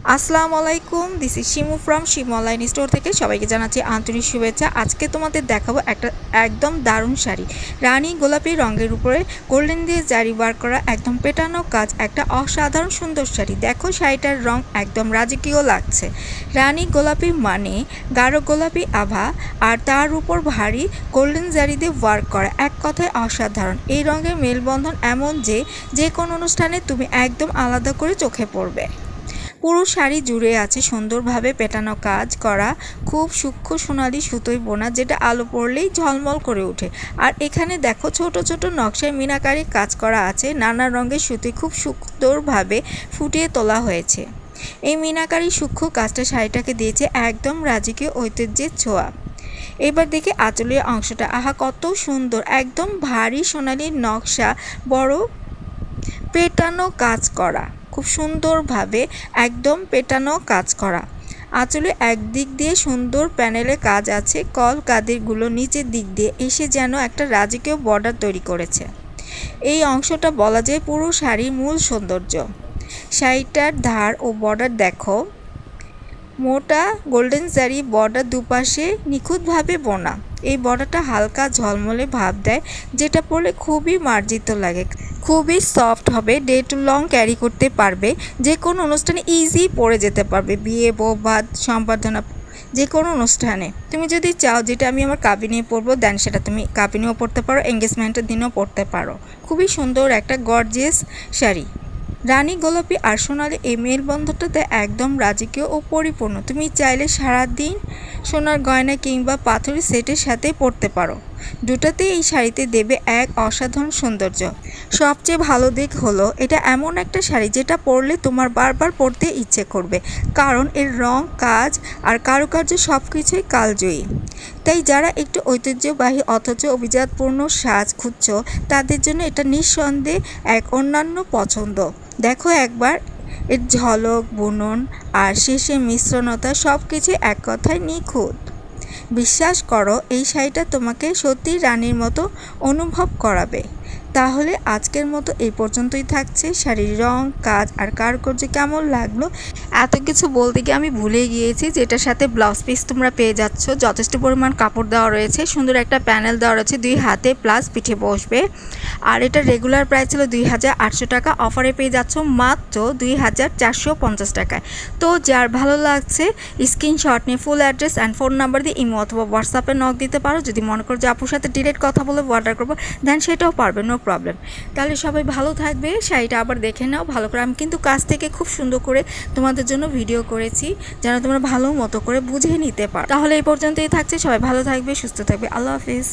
আসসালামু আলাইকুম, this is Shimu from Shimu online store থেকে সবাইকে জানাচ্ছি আন্তরিক শুভেচ্ছা। আজকে তোমাদের দেখাবো একটা একদম দারুণ শাড়ি, রানী গোলাপি রঙের উপরে গোল্ডেন দিয়ে জারি ওয়ার্ক করা একদম পেটানো কাজ, একটা অসাধারণ সুন্দর শাড়ি। দেখো শাড়িটার রং একদম রাজকীয় লাগছে। রানী গোলাপি মানে গাঢ় গোলাপি আভা, আর তার উপর ভারী গোল্ডেন জারি দিয়ে ওয়ার্ক করা, এক কথায় অসাধারণ। এই রঙের মেলবন্ধন এমন যে কোনো অনুষ্ঠানে তুমি একদম আলাদা করে চোখে পড়বে। পুরো শাড়ি জুড়ে আছে সুন্দরভাবে পেটানো কাজ করা, খুব সূক্ষ্ম সোনালি সুতোয় বোনা, যেটা আলো পড়লেই ঝলমল করে ওঠে। আর এখানে দেখো ছোট ছোট নকশায় মিনাকারি কাজ করা আছে, নানা রঙের সুতোয় খুব সুন্দরভাবে ফুটিয়ে তোলা হয়েছে। এই মিনাকারি সূক্ষ্ম কাজটা শাড়িটাকে দিয়েছে একদম রাজকীয় ঐতিহ্যের ছোঁয়া। এবার দেখি আঁচলের অংশটা, আহা কত সুন্দর, একদম ভারী সোনালি নকশা, বড় পেটানো কাজ করা, খুব সুন্দরভাবে একদম পেটানো কাজ করা। আঁচলে একদিক দিয়ে সুন্দর প্যানেলে কাজ আছে, কল কাদিরগুলো নিচের দিক দিয়ে এসে যেন একটা রাজকীয় বর্ডার তৈরি করেছে। এই অংশটা বলা যায় পুরো শাড়ির মূল সৌন্দর্য। শাড়িটার ধার ও বর্ডার দেখো, মোটা গোল্ডেন জারি বর্ডার, দুপাশে নিখুঁতভাবে বোনা। এই বর্ডারটা হালকা ঝলমলে ভাব দেয়, যেটা পরলে খুবই মার্জিত লাগে, খুবই সফট হবে, ডে টু লং ক্যারি করতে পারবে, যে কোনো অনুষ্ঠানে ইজি পরে যেতে পারবে, বিয়ে বৌভাত সম্বর্ধনা, যে কোনো অনুষ্ঠানে। তুমি যদি চাও যেটা আমি আমার কাবিনে পরবো, দেন সেটা তুমি কাবিনেও পরতে পারো, এঙ্গেজমেন্টের দিনেও পরতে পারো। খুবই সুন্দর একটা গর্জিয়াস শাড়ি। রানী গোলাপি আর সোনালি এই মেলবন্ধনটাতে একদম রাজকীয় ও পরিপূর্ণ। তুমি চাইলে সারাদিন সোনার গয়না কিংবা পাথরের সেটের সাথে পরতে পারো। দুটাতেই এই শাড়িতে দেবে এক অসাধারণ সৌন্দর্য। সবচেয়ে ভালো দিক হলো এটা এমন একটা শাড়ি যেটা পরলে তোমার বারবার পরতে ইচ্ছে করবে, কারণ এর রং, কাজ আর কারুকার্য সব কিছুই কালজয়ী। তাই যারা একটু ঐতিহ্যবাহী অথচ অভিজাতপূর্ণ সাজ খুঁজছ, তাদের জন্য এটা নিঃসন্দেহে এক অন্যান্য পছন্দ। দেখো একবার এর ঝলক, বুনন আর শেষে মিশ্রণতা, সব কিছু এক কথায় নিখুঁত। বিশ্বাস করো, এই শাড়িটা তোমাকে সত্যি রানীর মতো অনুভব করাবে। তাহলে আজকের মতো এই পর্যন্তই থাকছে। শাড়ির রং, কাজ আর কারুকার্য কেমন লাগলো, এত কিছু বলতে গিয়ে আমি ভুলে গিয়েছি। যেটার সাথে ব্লাউজ পিস তোমরা পেয়ে যাচ্ছ, যথেষ্ট পরিমাণ কাপড় দেওয়া রয়েছে, সুন্দর একটা প্যানেল দেওয়া রয়েছে, 2 হাতে প্লাস পিঠে বসবে। আর এটা রেগুলার প্রাইস ছিল 2800 টাকা, অফারে পেয়ে যাচ্ছ মাত্র 2450 টাকায়। তো যার ভালো লাগছে স্ক্রিনশট নিয়ে full address and phone number দিয়ে ইমো অথবা হোয়াটসঅ্যাপে নক দিতে পারো। যদি মনে করো যে আপুর সাথে ডিরেক্ট কথা বলে অর্ডার করবো, দেন সেটাও পারবে, নো প্রবলেম। তাহলে সবাই ভালো থাকবে, শাড়িটা আবার দেখে নাও ভালো করে। আমি কিন্তু কাছ থেকে খুব সুন্দর করে তোমাদের জন্য ভিডিও করেছি, যেন তোমরা ভালো মতো করে বুঝে নিতে পারো। তাহলে এই পর্যন্তই থাকছে, সবাই ভালো থাকবে, সুস্থ থাকবে, আল্লাহ হাফিজ।